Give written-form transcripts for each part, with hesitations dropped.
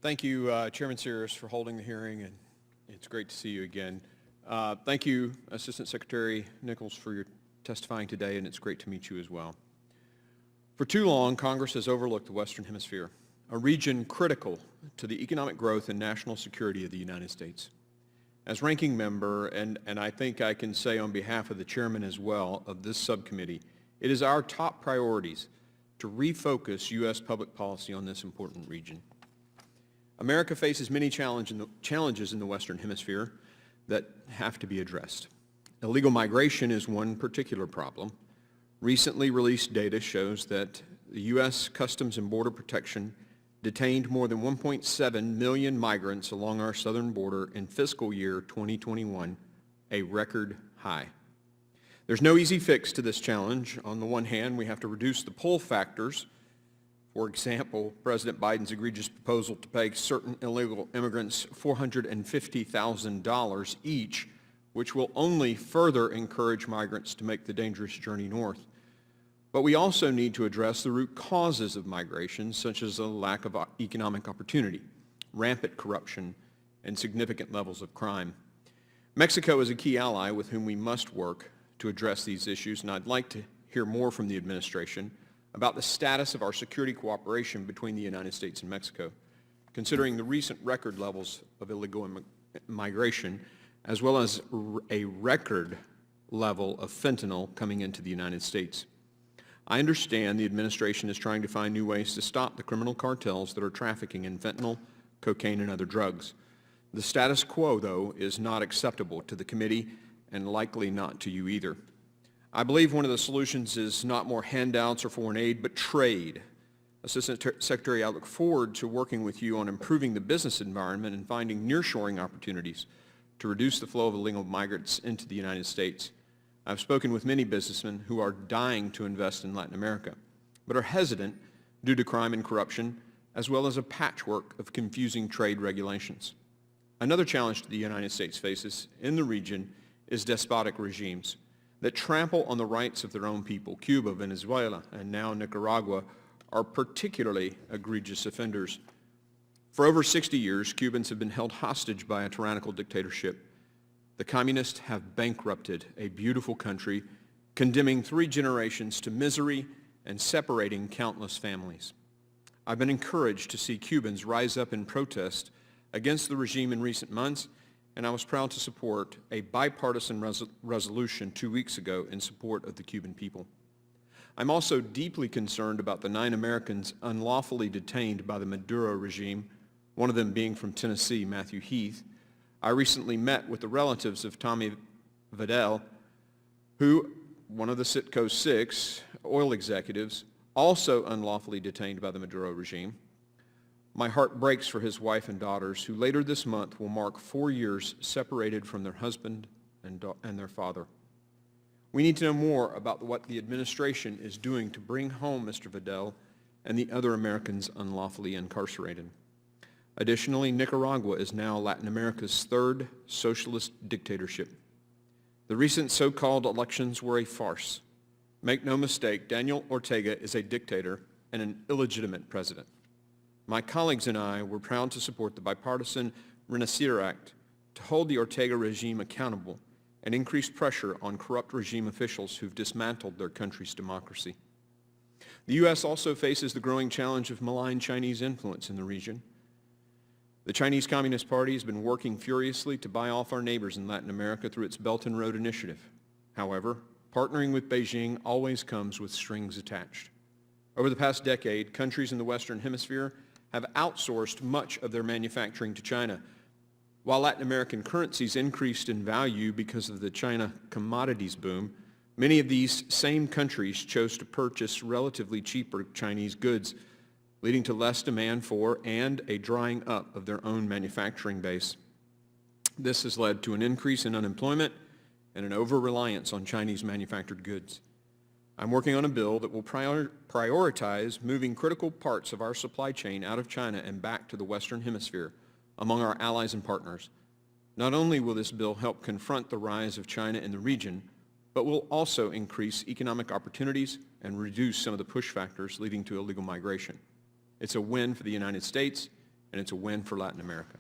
Thank you, Chairman Sears, for holding the hearing, and it's great to see you again. Thank you, Assistant Secretary Nichols, for your testifying today, and it's great to meet you as well. For too long, Congress has overlooked the Western Hemisphere, a region critical to the economic growth and national security of the United States. As ranking member, and I think I can say on behalf of the chairman as well of this subcommittee, it is our top priorities to refocus U.S. public policy on this important region. America faces many challenges in the Western Hemisphere that have to be addressed. Illegal migration is one particular problem. Recently released data shows that the U.S. Customs and Border Protection detained more than 1.7 million migrants along our southern border in fiscal year 2021, a record high. There's no easy fix to this challenge. On the one hand, we have to reduce the pull factors. For example, President Biden's egregious proposal to pay certain illegal immigrants $450,000 each, which will only further encourage migrants to make the dangerous journey north. But we also need to address the root causes of migration, such as a lack of economic opportunity, rampant corruption, and significant levels of crime. Mexico is a key ally with whom we must work to address these issues, and I'd like to hear more from the administration about the status of our security cooperation between the United States and Mexico, considering the recent record levels of illegal migration, as well as a record level of fentanyl coming into the United States. I understand the administration is trying to find new ways to stop the criminal cartels that are trafficking in fentanyl, cocaine, and other drugs. The status quo, though, is not acceptable to the committee and likely not to you either. I believe one of the solutions is not more handouts or foreign aid, but trade. Assistant Secretary, I look forward to working with you on improving the business environment and finding nearshoring opportunities to reduce the flow of illegal migrants into the United States. I've spoken with many businessmen who are dying to invest in Latin America, but are hesitant due to crime and corruption, as well as a patchwork of confusing trade regulations. Another challenge the United States faces in the region is despotic regimes that trample on the rights of their own people. Cuba, Venezuela, and now Nicaragua are particularly egregious offenders. For over 60 years, Cubans have been held hostage by a tyrannical dictatorship. The communists have bankrupted a beautiful country, condemning 3 generations to misery and separating countless families. I've been encouraged to see Cubans rise up in protest against the regime in recent months, and I was proud to support a bipartisan resolution 2 weeks ago in support of the Cuban people. I'm also deeply concerned about the 9 Americans unlawfully detained by the Maduro regime, one of them being from Tennessee, Matthew Heath. I recently met with the relatives of Tommy Vidal, who, one of the Citgo 6 oil executives, also unlawfully detained by the Maduro regime. My heart breaks for his wife and daughters, who later this month will mark 4 years separated from their husband and their father. We need to know more about what the administration is doing to bring home Mr. Vidal and the other Americans unlawfully incarcerated. Additionally, Nicaragua is now Latin America's 3rd socialist dictatorship. The recent so-called elections were a farce. Make no mistake, Daniel Ortega is a dictator and an illegitimate president. My colleagues and I were proud to support the bipartisan Renacer Act to hold the Ortega regime accountable and increase pressure on corrupt regime officials who've dismantled their country's democracy. The U.S. also faces the growing challenge of malign Chinese influence in the region. The Chinese Communist Party has been working furiously to buy off our neighbors in Latin America through its Belt and Road Initiative. However, partnering with Beijing always comes with strings attached. Over the past decade, countries in the Western Hemisphere have outsourced much of their manufacturing to China. While Latin American currencies increased in value because of the China commodities boom, many of these same countries chose to purchase relatively cheaper Chinese goods, leading to less demand for and a drying up of their own manufacturing base. This has led to an increase in unemployment and an over-reliance on Chinese manufactured goods. I'm working on a bill that will prioritize moving critical parts of our supply chain out of China and back to the Western Hemisphere among our allies and partners. Not only will this bill help confront the rise of China in the region, but will also increase economic opportunities and reduce some of the push factors leading to illegal migration. It's a win for the United States and it's a win for Latin America.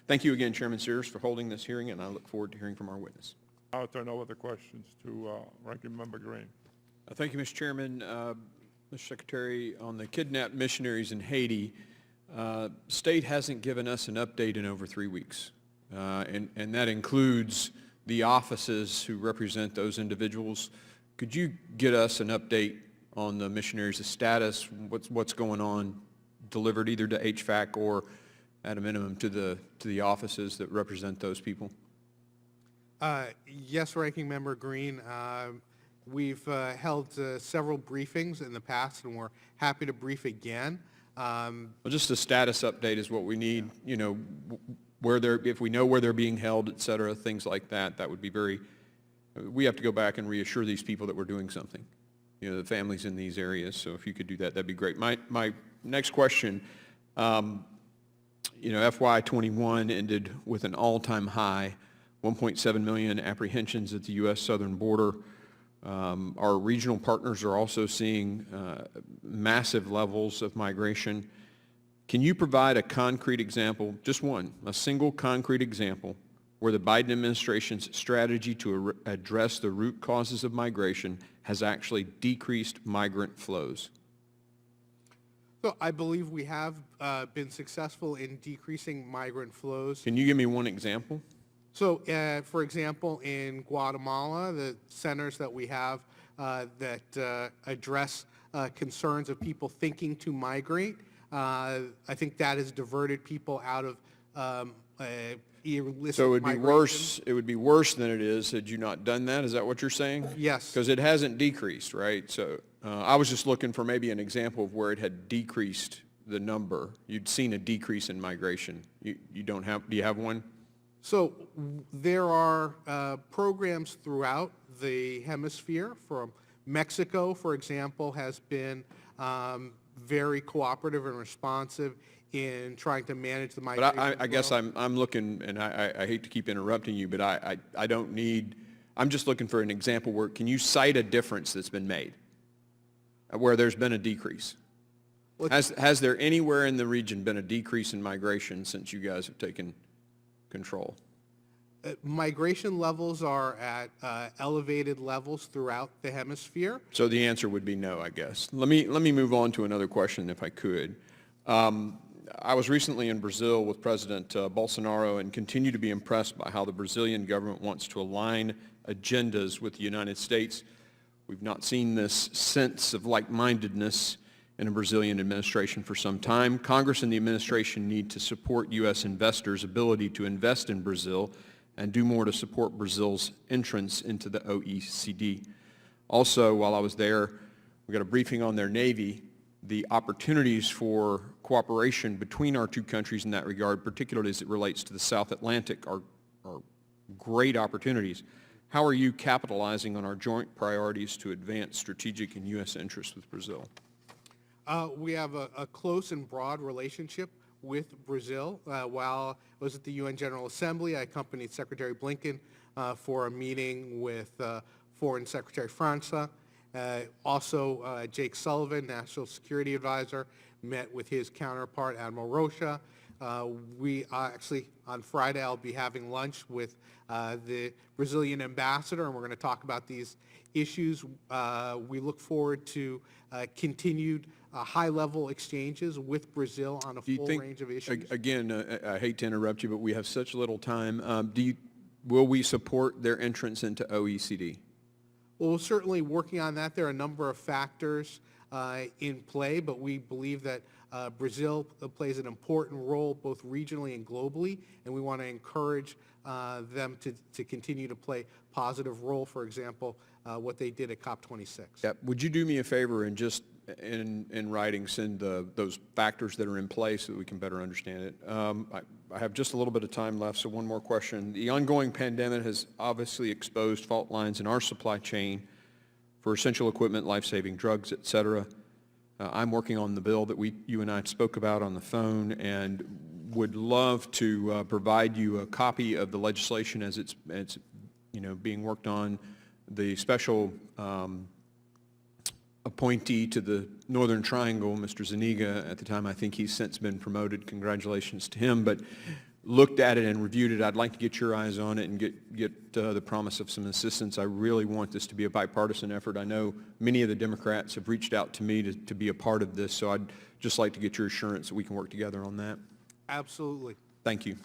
Thank you again, Chairman Sears, for holding this hearing, and I look forward to hearing from our witness. I'll turn over the questions to Ranking Member Green. Thank you, Mr. Chairman. Mr. Secretary, on the kidnapped missionaries in Haiti, state hasn't given us an update in over 3 weeks, and that includes the offices who represent those individuals. Could you get us an update on the missionaries' status, what's going on, delivered either to HVAC or at a minimum to the offices that represent those people? Yes, Ranking Member Green. We've held several briefings in the past, and we're happy to brief again. Well, just a status update is what we need. You know, if we know where they're being held, et cetera, things like that. That would be very. We have to go back and reassure these people that we're doing something. You know, the families in these areas. So if you could do that, that'd be great. My next question. You know, FY21 ended with an all-time high, 1.7 million apprehensions at the U.S. southern border. Our regional partners are also seeing massive levels of migration. Can you provide a concrete example, just one, a single concrete example, where the Biden administration's strategy to address the root causes of migration has actually decreased migrant flows? So I believe we have been successful in decreasing migrant flows. Can you give me one example? So, for example, in Guatemala, the centers that we have that address concerns of people thinking to migrate, I think that has diverted people out of illicit So it would migration. be worse. It would be worse than it is had you not done that. Is that what you're saying? Yes. Because it hasn't decreased, right? So I was just looking for maybe an example of where it had decreased the number. You'd seen a decrease in migration. You don't have. Do you have one? So there are programs throughout the hemisphere. From Mexico, for example, has been very cooperative and responsive in trying to manage the migration. But I guess I'm looking, and I hate to keep interrupting you, but I don't need, I'm just looking for an example where, can you cite a difference that's been made, where there's been a decrease? Has there anywhere in the region been a decrease in migration since you guys have taken control? Migration levels are at elevated levels throughout the hemisphere. So the answer would be no, I guess. Let me move on to another question, if I could. I was recently in Brazil with President Bolsonaro and continue to be impressed by how the Brazilian government wants to align agendas with the United States. We've not seen this sense of like-mindedness in a Brazilian administration for some time. Congress and the administration need to support U.S. investors' ability to invest in Brazil and do more to support Brazil's entrance into the OECD. Also, while I was there, we got a briefing on their Navy. The opportunities for cooperation between our two countries in that regard, particularly as it relates to the South Atlantic, are great opportunities. How are you capitalizing on our joint priorities to advance strategic and U.S. interests with Brazil? We have a close and broad relationship with Brazil. While I was at the UN General Assembly, I accompanied Secretary Blinken for a meeting with Foreign Secretary França. Also, Jake Sullivan, National Security Advisor, met with his counterpart, Admiral Rocha. We actually, on Friday, I'll be having lunch with the Brazilian ambassador, and we're going to talk about these issues. We look forward to continued high-level exchanges with Brazil on a full range of issues. Again, I hate to interrupt you, but we have such little time. Will we support their entrance into OECD? Well, we're certainly working on that. There are a number of factors in play, but we believe that Brazil plays an important role both regionally and globally, and we want to encourage them to continue to play a positive role, for example, what they did at COP26. Yeah. Would you do me a favor and just in writing send those factors that are in place so that we can better understand it? I have just a little bit of time left, so one more question. The ongoing pandemic has obviously exposed fault lines in our supply chain for essential equipment, life-saving drugs, et cetera. I'm working on the bill that you and I spoke about on the phone, and would love to provide you a copy of the legislation as it's being worked on. The special appointee to the Northern Triangle, Mr. Zuniga, at the time. I think he's since been promoted. Congratulations to him. But looked at it and reviewed it. I'd like to get your eyes on it and get the promise of some assistance. I really want this to be a bipartisan effort. I know many of the Democrats have reached out to me to be a part of this, so I'd just like to get your assurance that we can work together on that. Absolutely. Thank you.